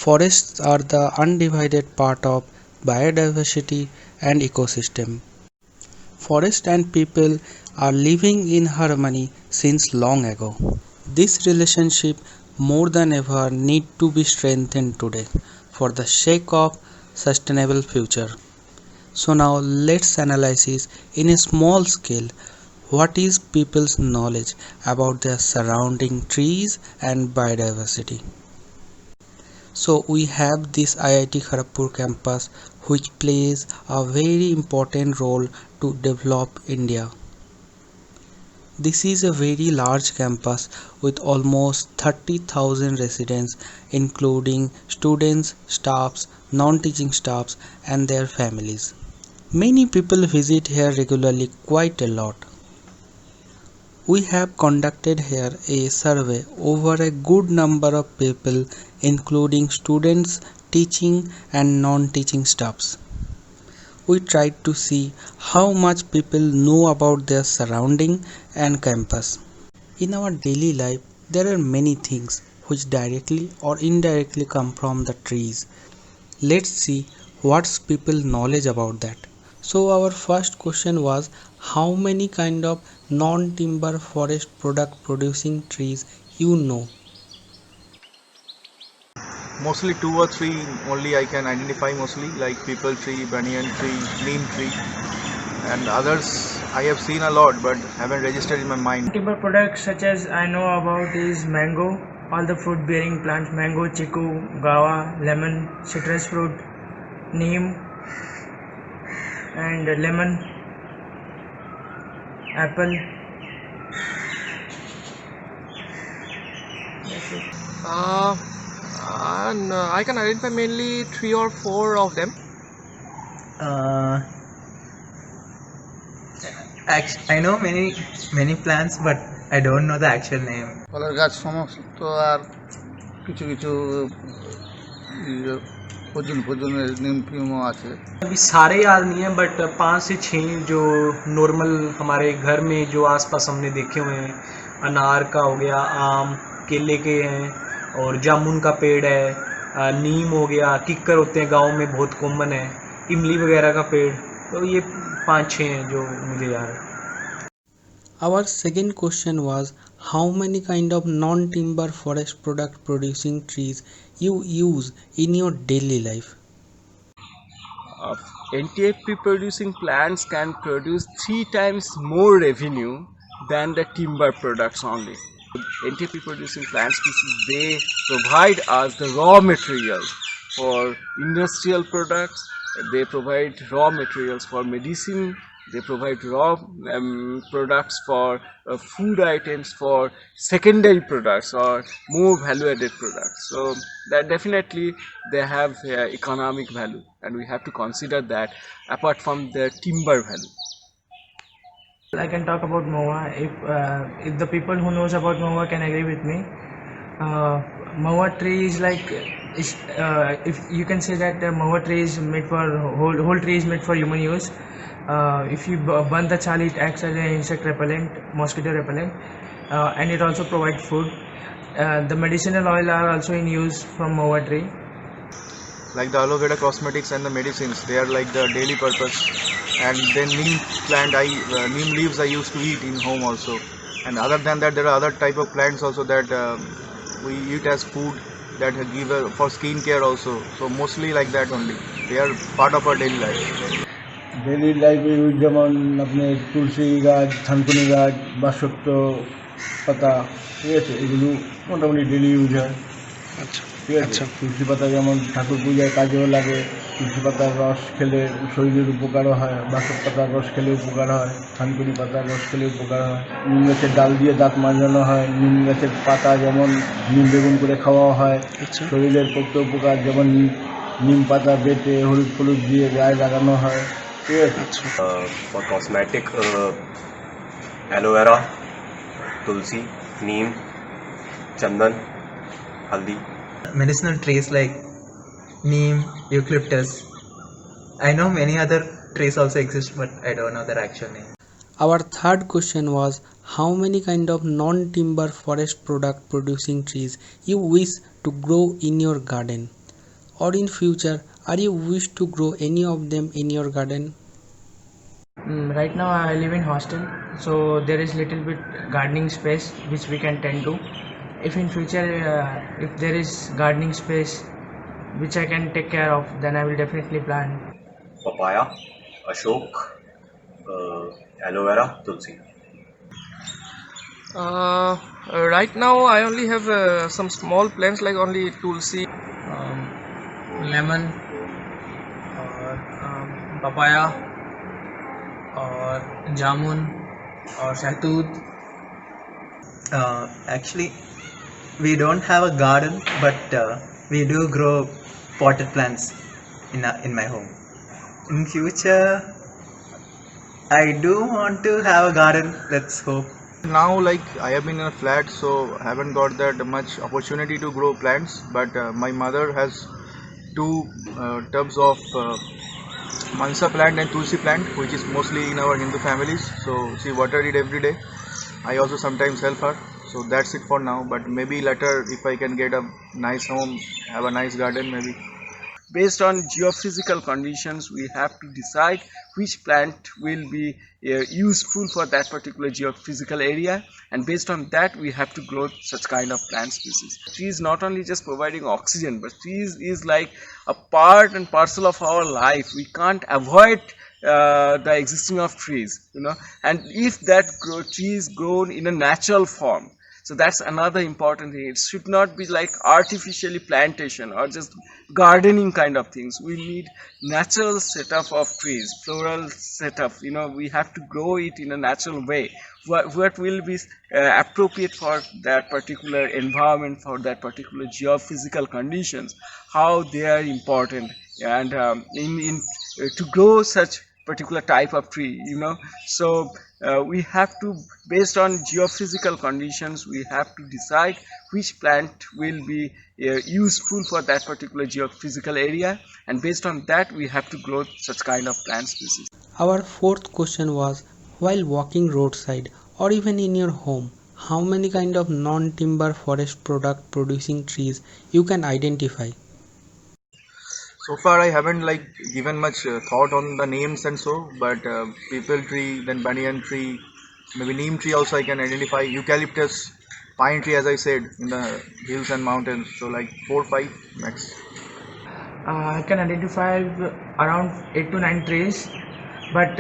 Forests are the undivided part of biodiversity and ecosystem. Forest and people are living in harmony since long ago. This relationship more than ever need to be strengthened today for the sake of sustainable future. So now let's analyze this in a small scale. What is people's knowledge about their surrounding trees and biodiversity? So we have this IIT Kharagpur campus which plays a very important role to develop India. This is a very large campus with almost 30,000 residents including students, staffs, non-teaching staffs and their families. Many people visit here regularly, quite a lot. We have conducted here a survey over a good number of people including students, teaching and non-teaching staffs. We tried to see how much people know about their surrounding and campus. In our daily life, there are many things which directly or indirectly come from the trees. Let's see what's people knowledge about that. So our first question was how many kind of non-timber forest product producing trees you know? Mostly two or three only I can identify, mostly like people tree, banyan tree, neem tree, and others I have seen a lot but haven't registered in my mind. Timber products such as I know about is mango, all the fruit bearing plants, mango, chiku, guava, lemon, citrus fruit, neem and lemon, apple. That's it. And I can identify mainly 3 or 4 of them. I know many plants, but I don't know the actual name. ফলের গাছ সমস্ত আর কিছু কিছু ফজনের নিম ফিমও আছে। अभी सारे याद नहीं है बट 5 से 6 जो नॉर्मल हमारे घर में जो आसपास हमने देखे हुए हैं, अनार का हो गया, आम, केले के हैं और जामुन का पेड़ है, नीम हो गया, किक्कर होते हैं गांव में बहुत कॉमन है, इमली वगैरह का पेड़, तो ये 5-6 हैं जो मुझे याद है. Our second question was how many kind of non-timber forest product producing trees you use in your daily life? NTFP producing plants can produce 3 times more revenue than the timber products only. NTFP producing plants, they provide us the raw materials for industrial products, they provide raw materials for medicine, they provide raw products for food items, for secondary products or more value added products. So that definitely they have economic value and we have to consider that apart from their timber value. I can talk about Mahua. If the people who knows about Mahua can agree with me, Mahua tree is like if you can say that Mahua tree is made for whole tree is made for human use. If you burn the chali, it acts as an insect repellent, mosquito repellent, and it also provides food. The medicinal oil are also in use from Mahua tree. Like the aloe vera cosmetics and the medicines, they are like the daily purpose. And then neem plant, neem leaves I used to eat in home also. And other than that, there are other type of plants also that we eat as food that give for skin care also. So mostly like that only. They are part of our daily life. Daily লাইফে use যেমন আপনি তুলসী গাছ, থানকুনি গাছ, বাসত্ব পাতা, ঠিক আছে, এগুলো মোটামুটি ডেলি ইউজ হয়। ঠিক আছে, তুলসী পাতা যেমন ঠাকুর পূজায় কাজেও লাগে, তুলসী পাতার রস খেলে শরীরের উপকারও হয়, বাসক পাতার রস খেলে উপকার হয়, থানকুনি পাতার রস খেলে উপকার হয়, নিম গাছের ডাল দিয়ে দাঁত মাজানো হয়, নিম গাছের পাতা যেমন নিম বেগুন করে খাওয়াও হয়, শরীরের পক্ষে উপকার, যেমন নিম পাতা বেটে হলুদ ফলুদ দিয়ে গায়ে লাগানো হয়। For cosmetic, aloe vera, tulsi, neem, chandan, haldi. Medicinal trees like neem, eucalyptus. I know many other trees also exist, but I don't know their actual name. Our third question was how many kind of non-timber forest product producing trees you wish to grow in your garden. or in future are you wish to grow any of them in your garden? Right now I live in hostel, so there is little bit gardening space which we can tend to. If in future, if there is gardening space which I can take care of, then I will definitely plant. papaya, ashok, aloe vera, tulsi. Right now I only have some small plants like only tulsi. Lemon और papaya और जामुन और शहतूत. Actually, we don't have a garden, but we do grow potted plants in my home. In future, I do want to have a garden. Let's hope. Now, like I have been in a flat, so haven't got that much opportunity to grow plants. But my mother has two tubs of mansa plant and tulsi plant, which is mostly in our Hindu families. So she watered it every day. I also sometimes help her. So that's it for now. But maybe later, if I can get a nice home, have a nice garden, maybe. Based on geophysical conditions, we have to decide which plant will be useful for that particular geophysical area, and based on that we have to grow such kind of plant species. Trees not only just providing oxygen, but trees is like a part and parcel of our life. We can't avoid the existing of trees, and if that tree is grown in a natural form, so that's another important thing. It should not be like artificially plantation or just gardening kind of things. We need natural setup of trees, floral setup. We have to grow it in a natural way. What will be appropriate for that particular environment, for that particular geophysical conditions, how they are important, and to grow such particular type of tree. So we have to, based on geophysical conditions, we have to decide which plant will be useful for that particular geophysical area, and based on that we have to grow such kind of plant species. Our fourth question was, while walking roadside or even in your home, how many kind of non-timber forest product producing trees you can identify? So far, I haven't given much thought on the names and so, but people tree, then banyan tree, maybe neem tree also I can identify. Eucalyptus, pine tree, as I said, in the hills and mountains. So 4 5 max. I can identify around 8 to 9 trees. But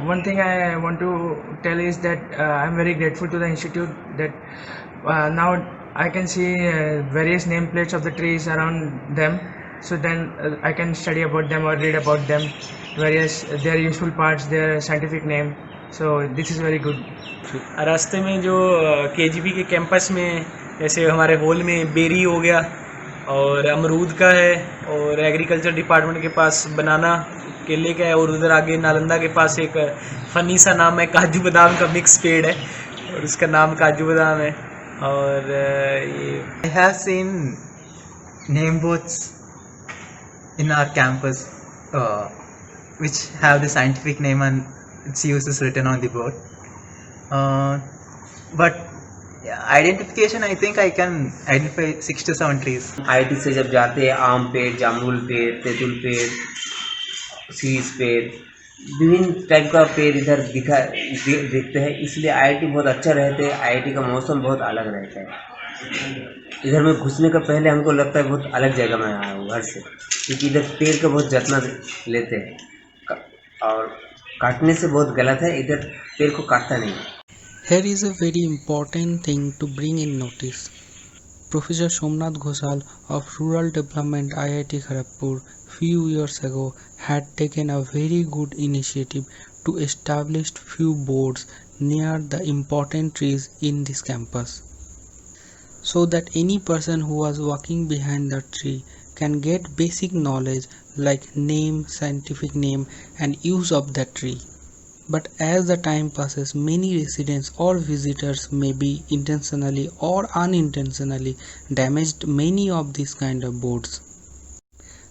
one thing I want to tell is that I'm very grateful to the institute that now I can see various nameplates of the trees around them. So then I can study about them or read about them, their useful parts, their scientific name. So this is very good. रास्ते में जो KGB के campus में जैसे हमारे hall में berry हो गया और अमरूद का है, और एग्रीकल्चर डिपार्टमेंट के पास बनाना केले का है, और उधर आगे नालंदा के पास एक फनी सा नाम है काजू बादाम का मिक्स पेड़ है और उसका नाम काजू बादाम है. और ये I have seen name boards in our campus which have the scientific name and its use is written on the board. But identification, I think I can identify 6 to 7 trees. IIT से जब जाते हैं आम पेड़, जामुन पेड़, तेंतुल पेड़, शीश पेड़, विभिन्न टाइप का पेड़ इधर दिखते हैं. इसलिए IIT बहुत अच्छा रहते हैं. IIT का मौसम बहुत अलग रहता है. इधर में घुसने का पहले हमको लगता है बहुत अलग जगह में आया हूँ घर से, क्योंकि इधर पेड़ का बहुत जत्न लेते हैं और काटने से बहुत गलत है. इधर पेड़ को काटता नहीं. Here is a very important thing to bring in notice. Professor Somnath Ghoshal of Rural Development IIT Kharagpur few years ago had taken a very good initiative to establish few boards near the important trees in this campus, so that any person who was walking behind the tree can get basic knowledge like name, scientific name and use of that tree. But as the time passes, many residents or visitors may be intentionally or unintentionally damaged many of these kind of boards.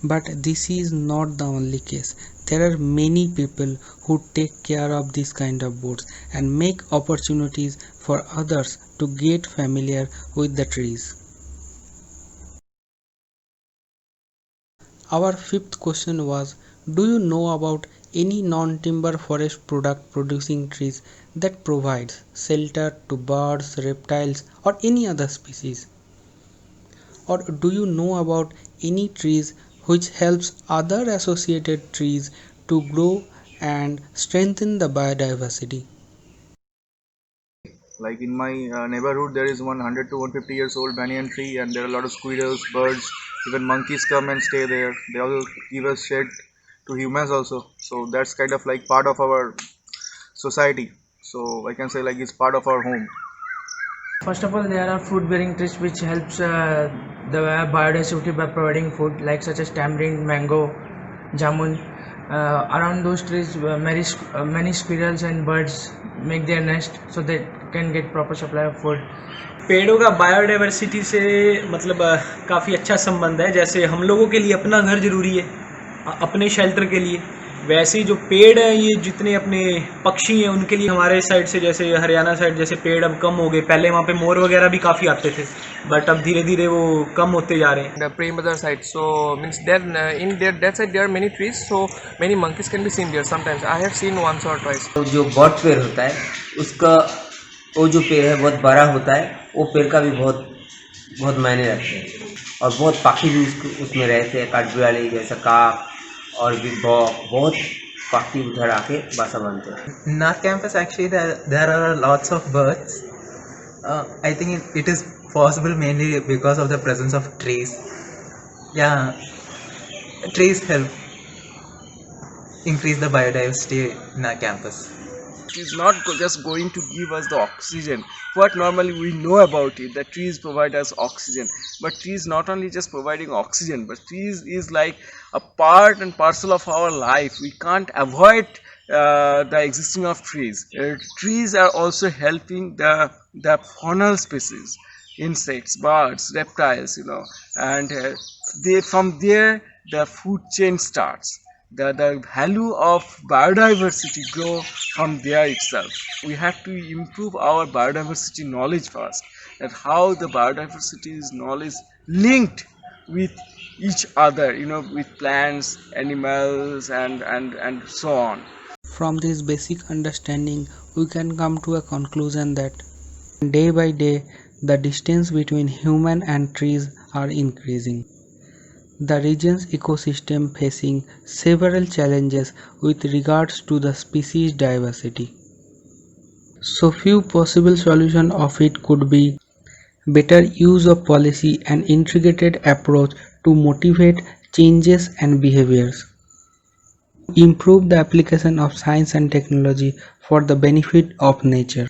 But this is not the only case. There are many people who take care of these kind of boards and make opportunities for others to get familiar with the trees. Our fifth question was, do you know about any non-timber forest product producing trees that provides shelter to birds, reptiles or any other species? Or do you know about any trees which helps other associated trees to grow and strengthen the biodiversity? Like in my neighborhood, there is 100 to 150 years old banyan tree, and there are a lot of squirrels, birds, even monkeys come and stay there. They also give us shade to humans also. So that's kind of like part of our society. So I can say like it's part of our home. First of all, there are food-bearing trees which helps the biodiversity by providing food, like such as tamarind, mango, jamun. Around those trees, many squirrels and birds make their nest, so they can get proper supply of food. पेड़ों का biodiversity से मतलब काफ़ी अच्छा संबंध है। जैसे हम लोगों के लिए अपना घर ज़रूरी है अपने शेल्टर के लिए, वैसे ही जो पेड़ हैं ये जितने अपने पक्षी हैं उनके लिए। हमारे साइड से जैसे हरियाणा साइड जैसे पेड़ अब कम हो गए, पहले वहाँ पे मोर वगैरह भी काफ़ी आते थे, बट अब धीरे धीरे वो कम होते जा रहे हैं। The Prem Bazar side, so means that in that side there are many trees, so many monkeys can be seen there. Sometimes I have seen once or twice. तो जो बॉट पेड़ होता है उसका वो जो पेड़ है बहुत बड़ा होता है, वो पेड़ का भी बहुत मायने रखते हैं। और बहुत पक्षी भी उसमें रहते हैं, काठबिड़ाली जैसा काक और भी बहुत पक्षी उधर आके बासा बांधते हैं। In our campus, actually, there are lots of birds. I think it is possible mainly because of the presence of trees. Yeah, trees help increase the biodiversity in our campus. It is not just going to give us the oxygen. What normally we know about it, that trees provide us oxygen. But trees not only just providing oxygen, but trees is like a part and parcel of our life. We can't avoid the existing of trees. Trees are also helping the faunal species, insects, birds, reptiles, and from there the food chain starts. The value of biodiversity grow from there itself. We have to improve our biodiversity knowledge first, that how the biodiversity is knowledge linked with each other, with plants, animals and so on. From this basic understanding, we can come to a conclusion that day by day the distance between human and trees are increasing. The region's ecosystem facing several challenges with regards to the species diversity. So few possible solutions of it could be better use of policy and integrated approach to motivate changes and behaviors. Improve the application of science and technology for the benefit of nature.